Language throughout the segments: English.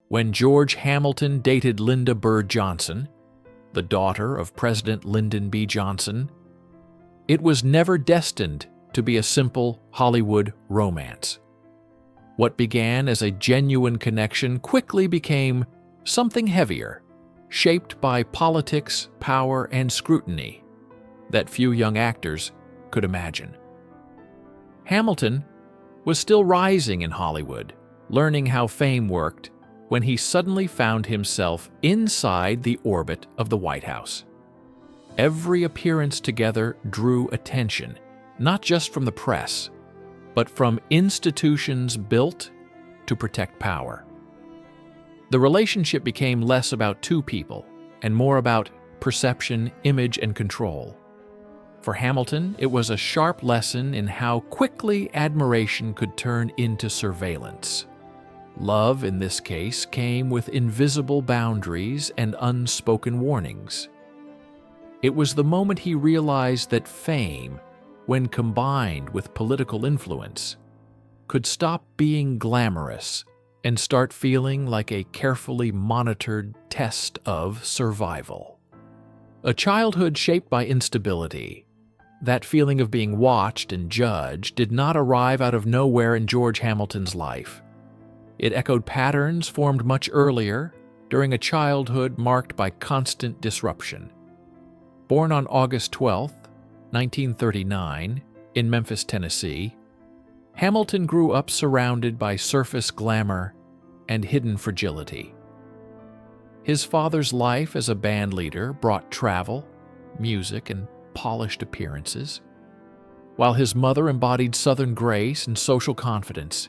When George Hamilton dated Lynda Bird Johnson, the daughter of President Lyndon B. Johnson, it was never destined to be a simple Hollywood romance. What began as a genuine connection quickly became something heavier, shaped by politics, power, and scrutiny that few young actors could imagine. Hamilton was still rising in Hollywood, learning how fame worked, when he suddenly found himself inside the orbit of the White House. Every appearance together drew attention, not just from the press, but from institutions built to protect power. The relationship became less about two people and more about perception, image, and control. For Hamilton, it was a sharp lesson in how quickly admiration could turn into surveillance. Love, in this case, came with invisible boundaries and unspoken warnings. It was the moment he realized that fame, when combined with political influence, could stop being glamorous and start feeling like a carefully monitored test of survival. A childhood shaped by instability, that feeling of being watched and judged did not arrive out of nowhere in George Hamilton's life. It echoed patterns formed much earlier, during a childhood marked by constant disruption. Born on August 12, 1939, in Memphis, Tennessee, Hamilton grew up surrounded by surface glamour and hidden fragility. His father's life as a band leader brought travel, music, and polished appearances, while his mother embodied Southern grace and social confidence.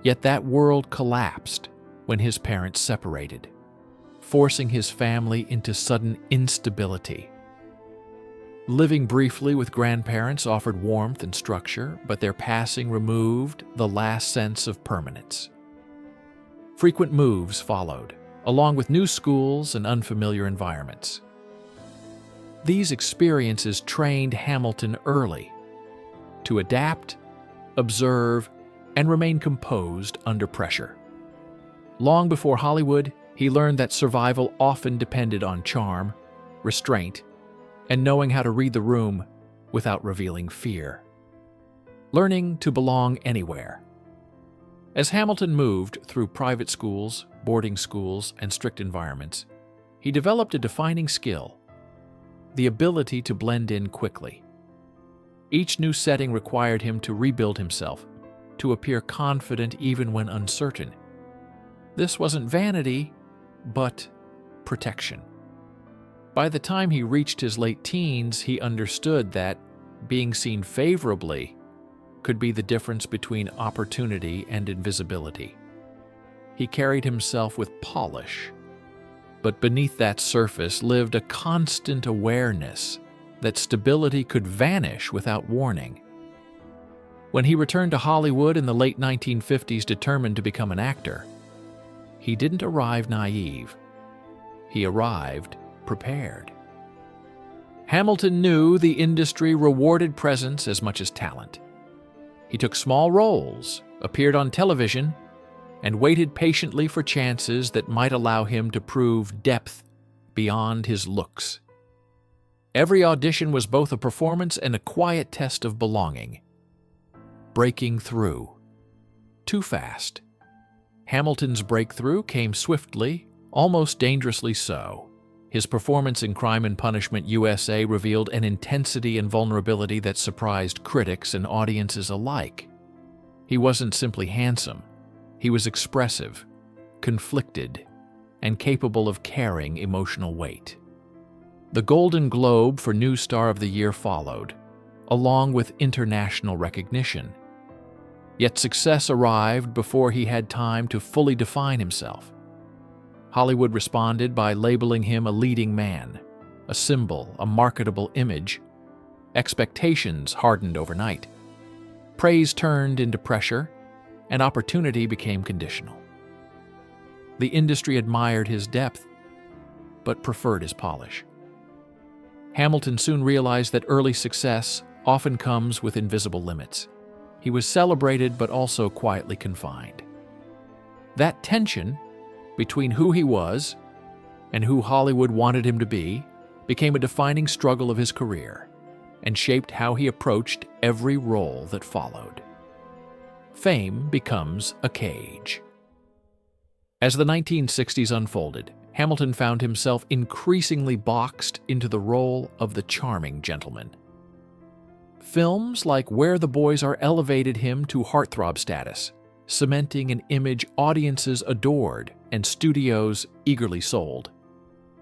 Yet that world collapsed when his parents separated, forcing his family into sudden instability. Living briefly with grandparents offered warmth and structure, but their passing removed the last sense of permanence. Frequent moves followed, along with new schools and unfamiliar environments. These experiences trained Hamilton early to adapt, observe, and remain composed under pressure. Long before Hollywood, he learned that survival often depended on charm, restraint, and knowing how to read the room without revealing fear. Learning to belong anywhere. As Hamilton moved through private schools, boarding schools, and strict environments, he developed a defining skill: the ability to blend in quickly. Each new setting required him to rebuild himself, to appear confident even when uncertain. This wasn't vanity, but protection. By the time he reached his late teens, he understood that being seen favorably could be the difference between opportunity and invisibility. He carried himself with polish, but beneath that surface lived a constant awareness that stability could vanish without warning. When he returned to Hollywood in the late 1950s determined to become an actor, he didn't arrive naive. He arrived prepared. Hamilton knew the industry rewarded presence as much as talent. He took small roles, appeared on television, and waited patiently for chances that might allow him to prove depth beyond his looks. Every audition was both a performance and a quiet test of belonging. Breaking through. Too fast. Hamilton's breakthrough came swiftly, almost dangerously so. His performance in Crime and Punishment USA revealed an intensity and vulnerability that surprised critics and audiences alike. He wasn't simply handsome. He was expressive, conflicted, and capable of carrying emotional weight. The Golden Globe for New Star of the Year followed, along with international recognition. Yet success arrived before he had time to fully define himself. Hollywood responded by labeling him a leading man, a symbol, a marketable image. Expectations hardened overnight. Praise turned into pressure, and opportunity became conditional. The industry admired his depth, but preferred his polish. Hamilton soon realized that early success often comes with invisible limits. He was celebrated but also quietly confined. That tension between who he was and who Hollywood wanted him to be became a defining struggle of his career and shaped how he approached every role that followed. Fame becomes a cage. As the 1960s unfolded, Hamilton found himself increasingly boxed into the role of the charming gentleman. Films like Where the Boys Are elevated him to heartthrob status, cementing an image audiences adored and studios eagerly sold.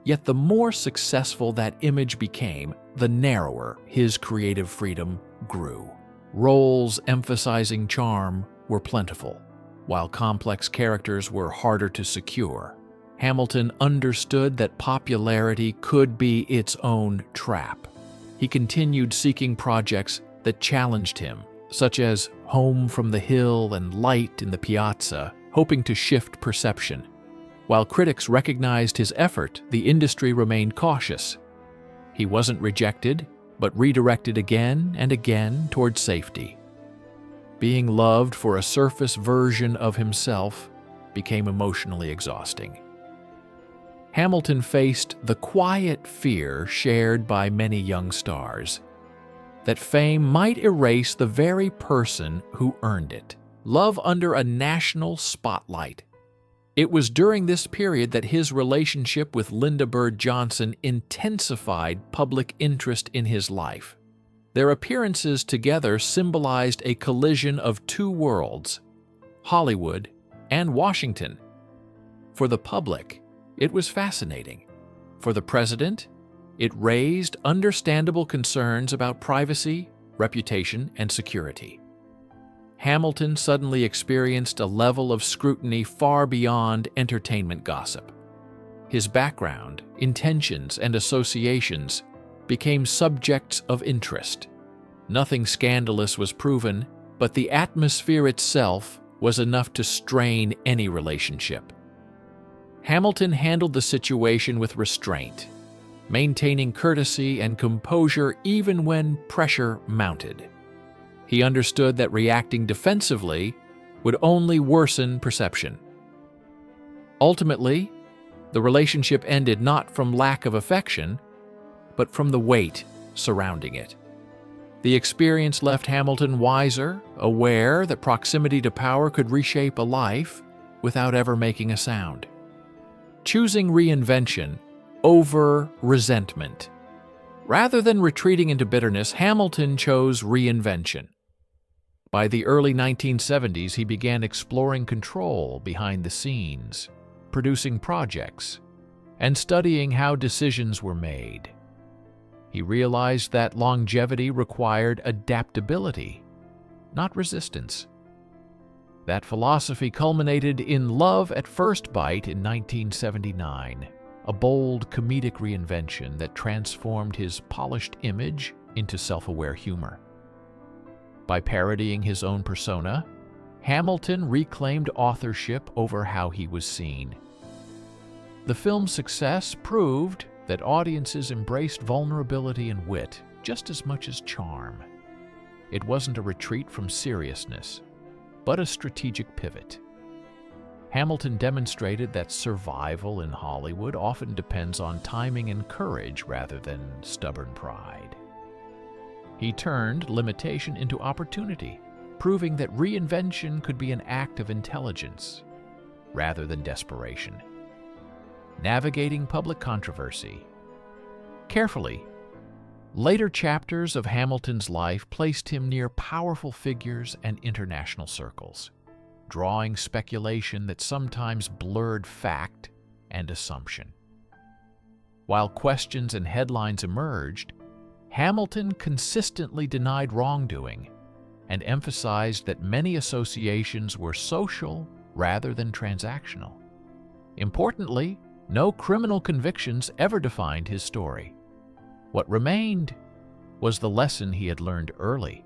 Yet the more successful that image became, the narrower his creative freedom grew. Roles emphasizing charm were plentiful, while complex characters were harder to secure. Hamilton understood that popularity could be its own trap. He continued seeking projects that challenged him, such as Home from the Hill and Light in the Piazza, hoping to shift perception. While critics recognized his effort, the industry remained cautious. He wasn't rejected, but redirected again and again towards safety. Being loved for a surface version of himself became emotionally exhausting. Hamilton faced the quiet fear shared by many young stars, that fame might erase the very person who earned it. Love under a national spotlight. It was during this period that his relationship with Lynda Bird Johnson intensified public interest in his life. Their appearances together symbolized a collision of two worlds, Hollywood and Washington. For the public, it was fascinating. For the president, it raised understandable concerns about privacy, reputation, and security. Hamilton suddenly experienced a level of scrutiny far beyond entertainment gossip. His background, intentions, and associations became subjects of interest. Nothing scandalous was proven, but the atmosphere itself was enough to strain any relationship. Hamilton handled the situation with restraint, maintaining courtesy and composure even when pressure mounted. He understood that reacting defensively would only worsen perception. Ultimately, the relationship ended not from lack of affection, but from the weight surrounding it. The experience left Hamilton wiser, aware that proximity to power could reshape a life without ever making a sound. Choosing reinvention over resentment. Rather than retreating into bitterness, Hamilton chose reinvention. By the early 1970s, he began exploring control behind the scenes, producing projects, and studying how decisions were made. He realized that longevity required adaptability, not resistance. That philosophy culminated in Love at First Bite in 1979, a bold comedic reinvention that transformed his polished image into self-aware humor. By parodying his own persona, Hamilton reclaimed authorship over how he was seen. The film's success proved that audiences embraced vulnerability and wit just as much as charm. It wasn't a retreat from seriousness, but a strategic pivot. Hamilton demonstrated that survival in Hollywood often depends on timing and courage rather than stubborn pride. He turned limitation into opportunity, proving that reinvention could be an act of intelligence rather than desperation. Navigating public controversy. Carefully, later chapters of Hamilton's life placed him near powerful figures and international circles, drawing speculation that sometimes blurred fact and assumption. While questions and headlines emerged, Hamilton consistently denied wrongdoing and emphasized that many associations were social rather than transactional. Importantly, no criminal convictions ever defined his story. What remained was the lesson he had learned early.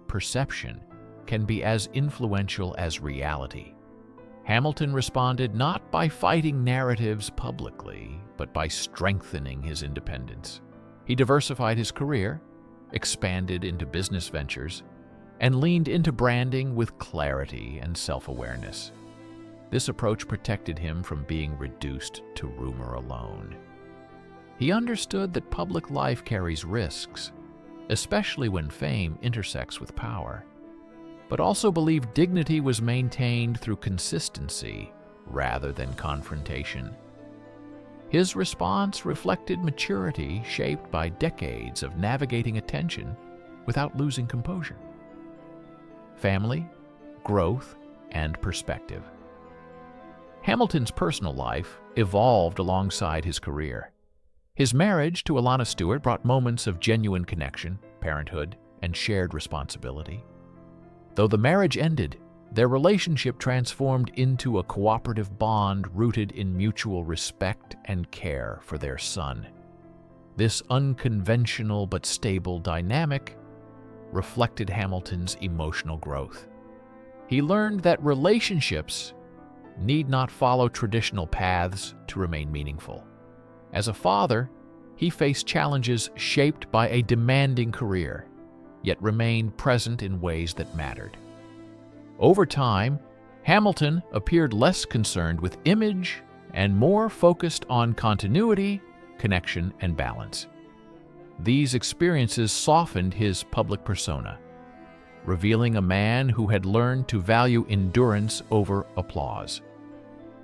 Perception can be as influential as reality. Hamilton responded not by fighting narratives publicly, but by strengthening his independence. He diversified his career, expanded into business ventures, and leaned into branding with clarity and self-awareness. This approach protected him from being reduced to rumor alone. He understood that public life carries risks, especially when fame intersects with power, but also believed dignity was maintained through consistency rather than confrontation. His response reflected maturity shaped by decades of navigating attention without losing composure. Family, growth, and perspective. Hamilton's personal life evolved alongside his career. His marriage to Alana Stewart brought moments of genuine connection, parenthood, and shared responsibility. Though the marriage ended, their relationship transformed into a cooperative bond rooted in mutual respect and care for their son. This unconventional but stable dynamic reflected Hamilton's emotional growth. He learned that relationships need not follow traditional paths to remain meaningful. As a father, he faced challenges shaped by a demanding career, yet remained present in ways that mattered. Over time, Hamilton appeared less concerned with image and more focused on continuity, connection, and balance. These experiences softened his public persona, revealing a man who had learned to value endurance over applause.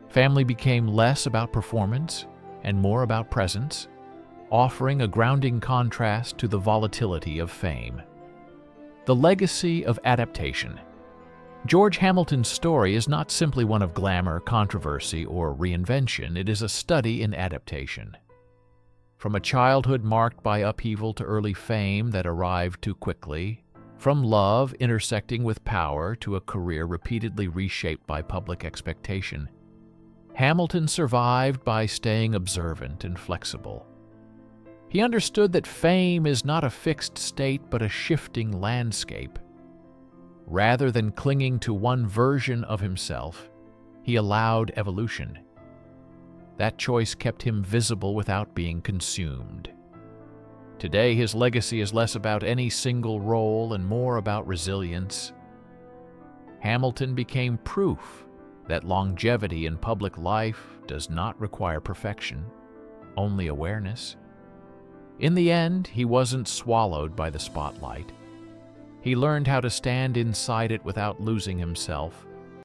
Family became less about performance and more about presence, offering a grounding contrast to the volatility of fame. The legacy of adaptation. George Hamilton's story is not simply one of glamour, controversy, or reinvention. It is a study in adaptation. From a childhood marked by upheaval to early fame that arrived too quickly, from love intersecting with power to a career repeatedly reshaped by public expectation, Hamilton survived by staying observant and flexible. He understood that fame is not a fixed state but a shifting landscape. Rather than clinging to one version of himself, he allowed evolution. That choice kept him visible without being consumed. Today, his legacy is less about any single role and more about resilience. Hamilton became proof that longevity in public life does not require perfection, only awareness. In the end, he wasn't swallowed by the spotlight. He learned how to stand inside it without losing himself,